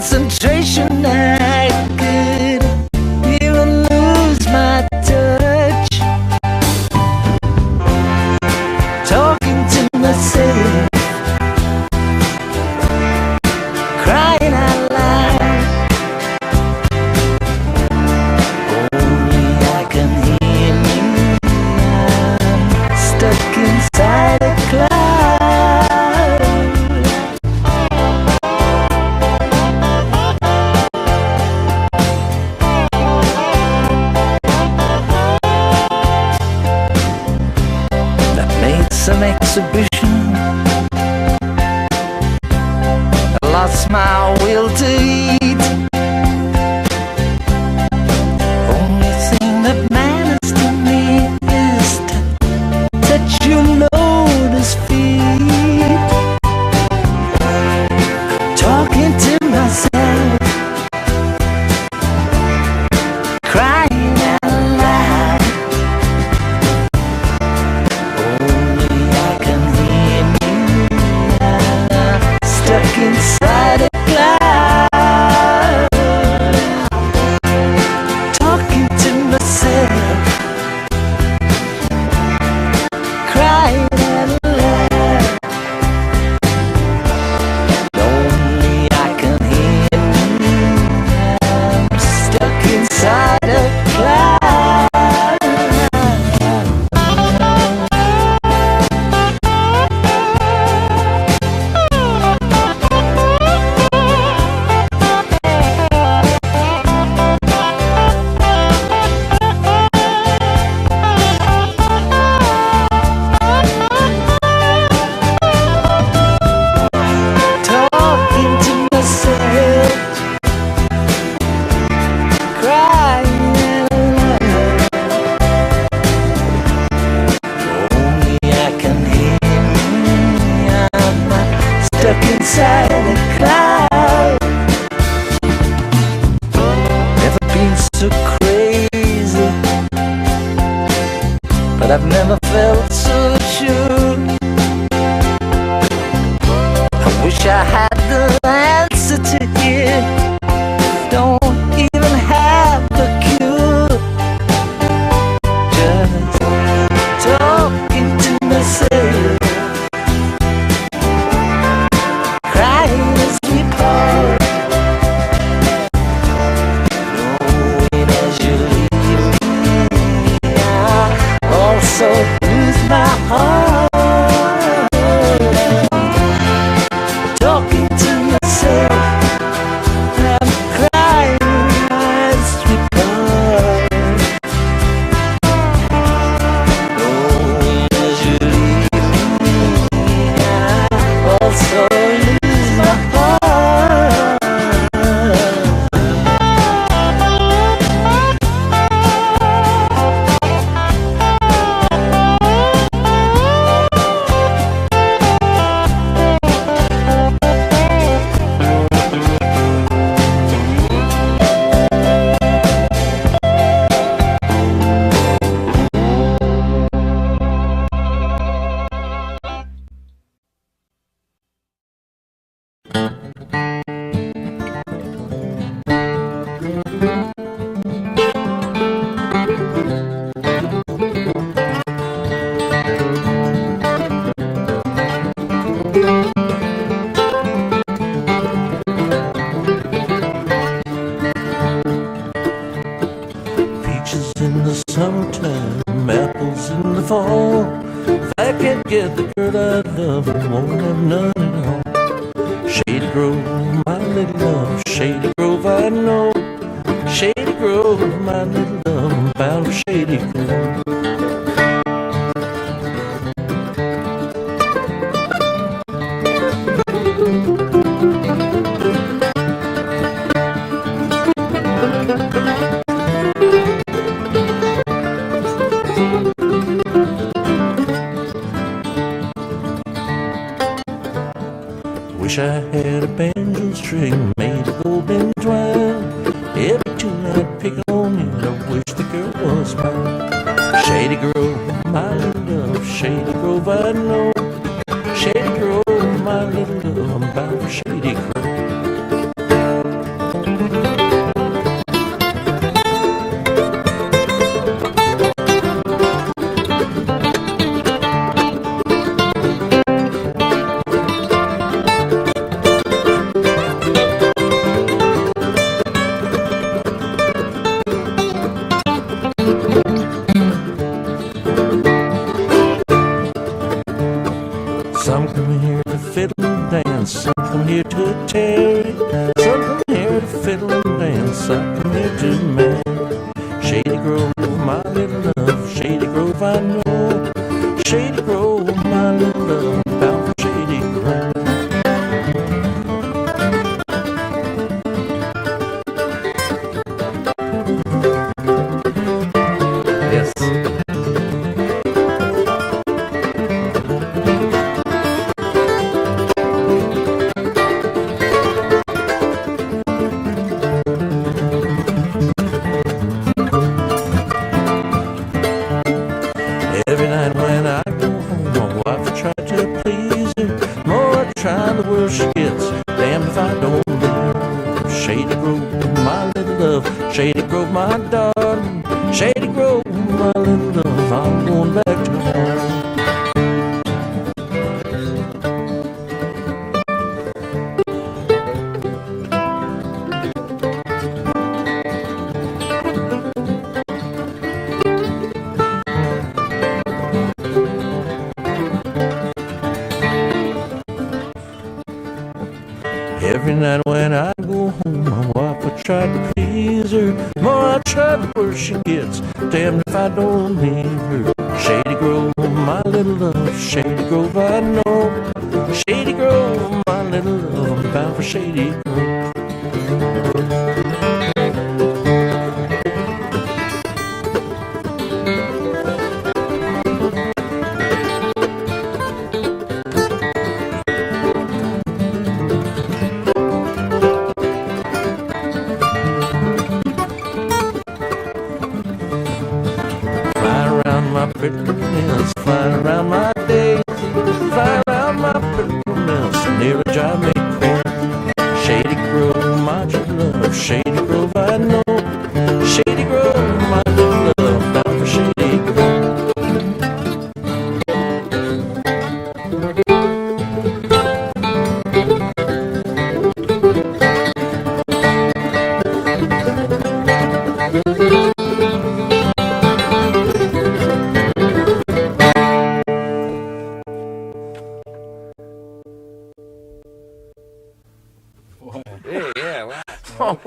concentration. I could even lose my touch, talking to myself, crying out loud. Only I can hear me. I'm stuck inside a cloud. I made some exhibition. I lost my will to eat. Only thing that matters to me is to touch your lotus feet. Talking to myself, crying out loud. Only I can hear me. I'm stuck inside a cloud. Talking to myself, crying out loud. Only I can hear me. I'm stuck inside a cloud. Talking to myself, crying out loud. Only I can hear me. I'm stuck inside a cloud. Never been so crazy, but I've never felt so sure. I wish I had the answer to it. Don't even have the cure. Just talking to myself, crying as we part. Knowing as you leave me, I also lose my heart. Talking to myself, I'm crying as we part. Knowing as you leave me, I also lose my heart. Peaches in the summertime, apples in the fall. If I can't get the girl I love, I won't have none at all. Shady Grove, my little love, Shady Grove, I know. Shady Grove, my little love, I'm bound for Shady Grove. Wish I had a banjo string made of golden twine. Every tune I'd pick on it, I wish the girl was mine. Shady Grove, my little love, Shady Grove, I know. Shady Grove, my little love, I'm bound for Shady Grove. Grove, I know. Shady Grove, my little love, bound for Shady Grove. Yes. Every night when I go home, my wife will try to please her. More I try, the worse she gets. Damned if I don't leave her. Shady Grove, my little love. Shady Grove, my darling. Shady Grove, my little love. I'm going back to home. Every night when I go home, my wife will try to please her. More I try, the worse she gets. Damned if I don't leave her. Shady Grove, my little love. Shady Grove, I know. Shady Grove, my little love. I'm bound for Shady Grove. My pretty little mills, flying around my daisy, flying around my pretty little mills, nearly drive me crazy. Shady Grove, my true love, Shady Grove, I know. Shady Grove, my little love, bound for Shady Grove.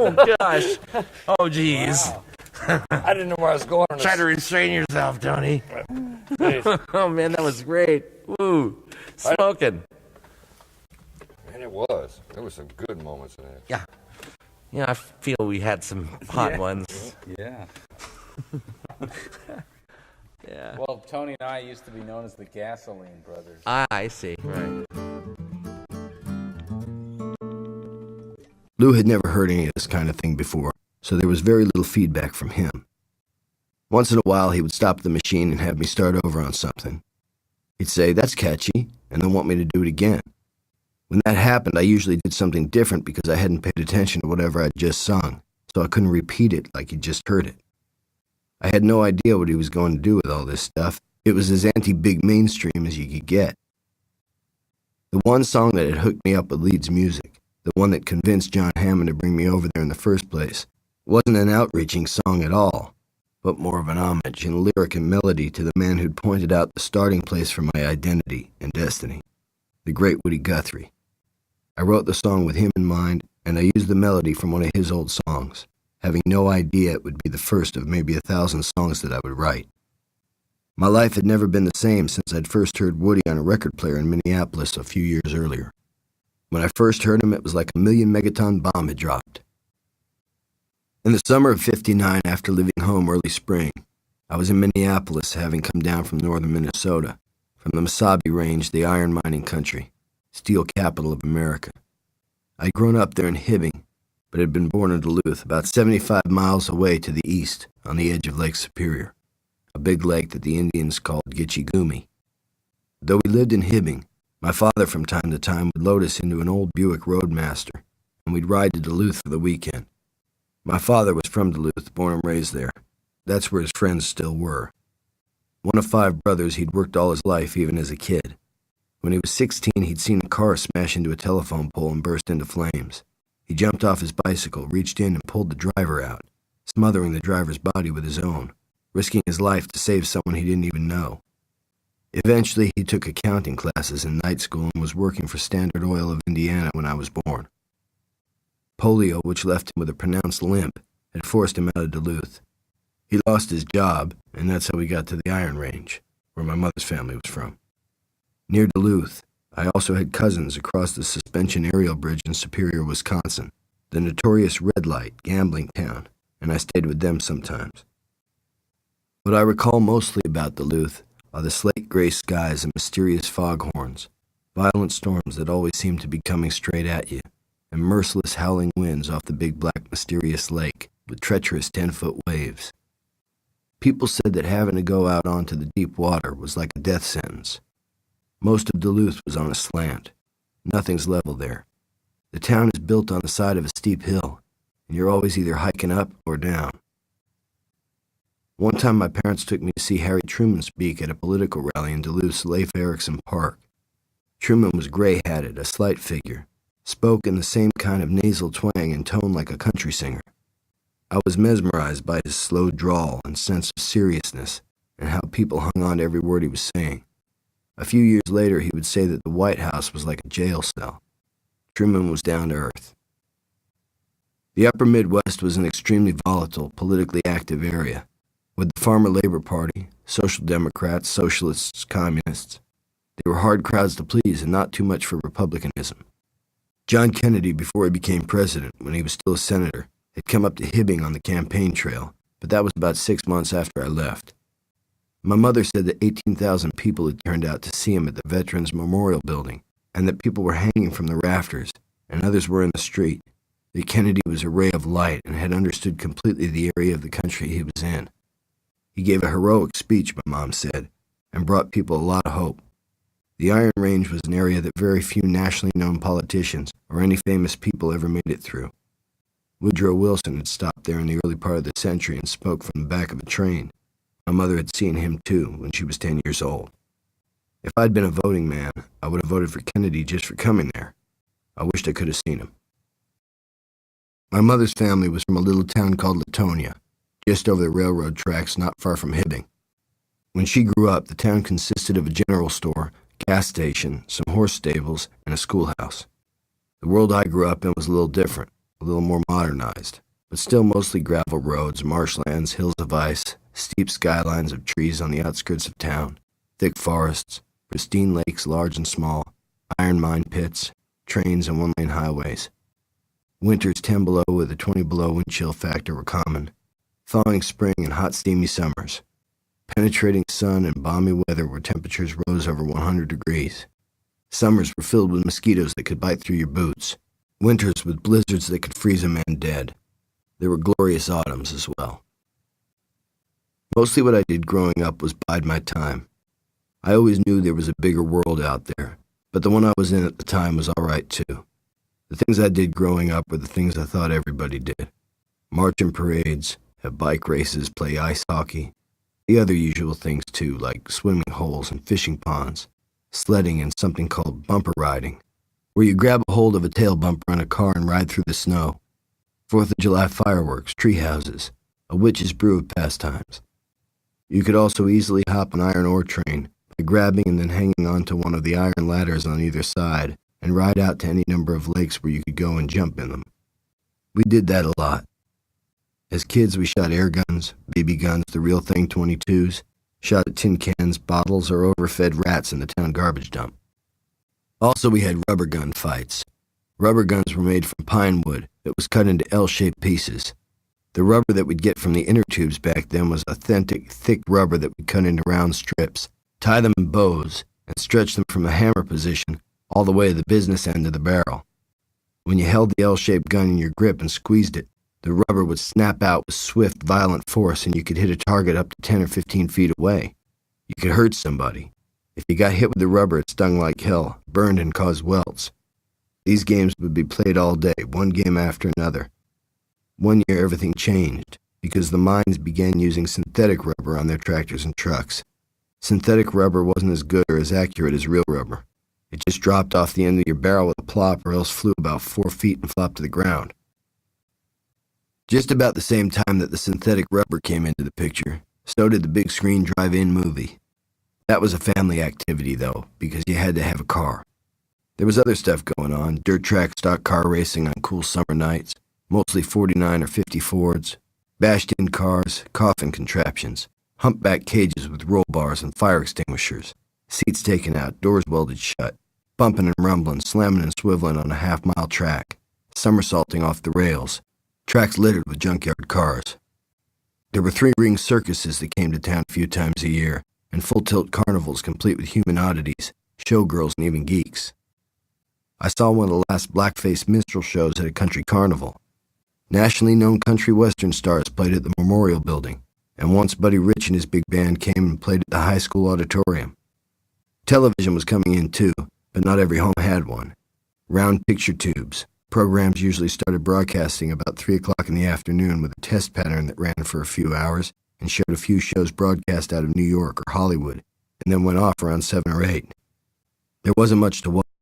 Oh, gosh. Oh, geez. Wow. I didn't know where I was going. Try to restrain yourself, Tony. Hey. Oh, man, that was great. Woo. Smoking. And it was. There were some good moments in it. Yeah. Yeah, I feel we had some hot ones. Yeah. Yeah. Well, Tony and I used to be known as the Gasoline Brothers. I see. Right. Lou had never heard any of this kind of thing before, so there was very little feedback from him. Once in a while, he would stop the machine and have me start over on something. He'd say, "That's catchy," and then want me to do it again. When that happened, I usually did something different because I hadn't paid attention to whatever I'd just sung, so I couldn't repeat it like he'd just heard it. I had no idea what he was going to do with all this stuff. It was as anti-big mainstream as you could get. The one song that had hooked me up with Leeds music, the one that convinced John Hammond to bring me over there in the first place, wasn't an outreaching song at all, but more of an homage in lyric and melody to the man who'd pointed out the starting place for my identity and destiny, the great Woody Guthrie. I wrote the song with him in mind, and I used the melody from one of his old songs, having no idea it would be the first of maybe 1,000 songs that I would write. My life had never been the same since I'd first heard Woody on a record player in Minneapolis a few years earlier. When I first heard him, it was like a 1,000,000-megaton bomb had dropped. In the summer of '59, after leaving home early spring, I was in Minneapolis, having come down from northern Minnesota, from the Mesabi Range, the iron mining country, steel capital of America. I'd grown up there in Hibbing, but had been born in Duluth, about 75 miles away to the east, on the edge of Lake Superior, a big lake that the Indians called Gitche Gumee. Though we lived in Hibbing, my father from time to time would load us into an old Buick Roadmaster, and we'd ride to Duluth for the weekend. My father was from Duluth, born and raised there. That's where his friends still were. One of 5 brothers, he'd worked all his life, even as a kid. When he was 16, he'd seen a car smash into a telephone pole and burst into flames. He jumped off his bicycle, reached in and pulled the driver out, smothering the driver's body with his own, risking his life to save someone he didn't even know. Eventually, he took accounting classes in night school and was working for Standard Oil of Indiana when I was born. Polio, which left him with a pronounced limp, had forced him out of Duluth. He lost his job, and that's how we got to the Iron Range, where my mother's family was from. Near Duluth, I also had cousins across the suspension aerial bridge in Superior, Wisconsin, the notorious red light gambling town, and I stayed with them sometimes. What I recall mostly about Duluth are the slate gray skies and mysterious foghorns, violent storms that always seem to be coming straight at you, and merciless howling winds off the big black mysterious lake with treacherous 10-foot waves. People said that having to go out onto the deep water was like a death sentence. Most of Duluth was on a slant. Nothing's level there. The town is built on the side of a steep hill, and you're always either hiking up or down. One time my parents took me to see Harry Truman speak at a political rally in Duluth's Leif Erikson Park. Truman was gray-hatted, a slight figure, spoke in the same kind of nasal twang and tone like a country singer. I was mesmerized by his slow drawl and sense of seriousness and how people hung on to every word he was saying. A few years later, he would say that the White House was like a jail cell. Truman was down to earth. The upper Midwest was an extremely volatile, politically active area, with the Farmer Labor Party, Social Democrats, Socialists, Communists. They were hard crowds to please and not too much for Republicanism. John Kennedy, before he became president, when he was still a senator, had come up to Hibbing on the campaign trail, but that was about 6 months after I left. My mother said that 18,000 people had turned out to see him at the Veterans Memorial Building, and that people were hanging from the rafters, and others were in the street. That Kennedy was a ray of light and had understood completely the area of the country he was in. He gave a heroic speech, my mom said, and brought people a lot of hope. The Iron Range was an area that very few nationally known politicians or any famous people ever made it through. Woodrow Wilson had stopped there in the early part of the century and spoke from the back of a train. My mother had seen him, too, when she was 10 years old. If I'd been a voting man, I would have voted for Kennedy just for coming there. I wished I could have seen him. My mother's family was from a little town called Latonia, just over the railroad tracks not far from Hibbing. When she grew up, the town consisted of a general store, gas station, some horse stables, and a schoolhouse. The world I grew up in was a little different, a little more modernized, but still mostly gravel roads, marshlands, hills of ice, steep skylines of trees on the outskirts of town, thick forests, pristine lakes large and small, iron mine pits, trains and one-lane highways. Winters 10 below with a 20 below wind chill factor were common, thawing spring and hot steamy summers, penetrating sun and balmy weather where temperatures rose over 100 degrees. Summers were filled with mosquitoes that could bite through your boots, winters with blizzards that could freeze a man dead. There were glorious autumns as well. Mostly what I did growing up was bide my time. I always knew there was a bigger world out there, but the one I was in at the time was all right too. The things I did growing up were the things I thought everybody did. March in parades, have bike races, play ice hockey. The other usual things too, like swimming holes and fishing ponds, sledding and something called bumper riding, where you grab a hold of a tail bumper on a car and ride through the snow. 4th of July fireworks, tree houses, a witch's brew of pastimes. You could also easily hop an iron ore train by grabbing and then hanging onto one of the iron ladders on either side and ride out to any number of lakes where you could go and jump in them. We did that a lot. As kids, we shot air guns, BB guns, the real thing 22s, shot at tin cans, bottles, or overfed rats in the town garbage dump. Also, we had rubber gun fights. Rubber guns were made from pine wood that was cut into L-shaped pieces. The rubber that we'd get from the inner tubes back then was authentic, thick rubber that we'd cut into round strips, tie them in bows, and stretch them from a hammer position all the way to the business end of the barrel. When you held the L-shaped gun in your grip and squeezed it, the rubber would snap out with swift, violent force and you could hit a target up to 10 or 15 feet away. You could hurt somebody. If you got hit with the rubber, it stung like hell, burned and caused welts. These games would be played all day, one game after another. One year everything changed because the mines began using synthetic rubber on their tractors and trucks. Synthetic rubber wasn't as good or as accurate as real rubber. It just dropped off the end of your barrel with a plop or else flew about 4 feet and flopped to the ground. Just about the same time that the synthetic rubber came into the picture, so did the big screen drive-in movie. That was a family activity, though, because you had to have a car. There was other stuff going on, dirt track stock car racing on cool summer nights, mostly 49 or 50 Fords, Bashed-in cars, coffin contraptions, humpback cages with roll bars and fire extinguishers, seats taken out, doors welded shut, bumping and rumbling, slamming and swiveling on a half-mile track, somersaulting off the rails, tracks littered with junkyard cars. There were three-ring circuses that came to town a few times a year, and full-tilt carnivals complete with human oddities, showgirls, and even geeks. I saw one of the last blackface minstrel shows at a country carnival. Nationally known country western stars played at the Memorial Building, and once Buddy Rich and his big band came and played at the high school auditorium. Television was coming in too, but not every home had one. Round picture tubes. Programs usually started broadcasting about 3 o'clock in the afternoon with a test pattern that ran for a few hours and showed a few shows broadcast out of New York or Hollywood, and then went off around 7 or 8. There wasn't much to watch.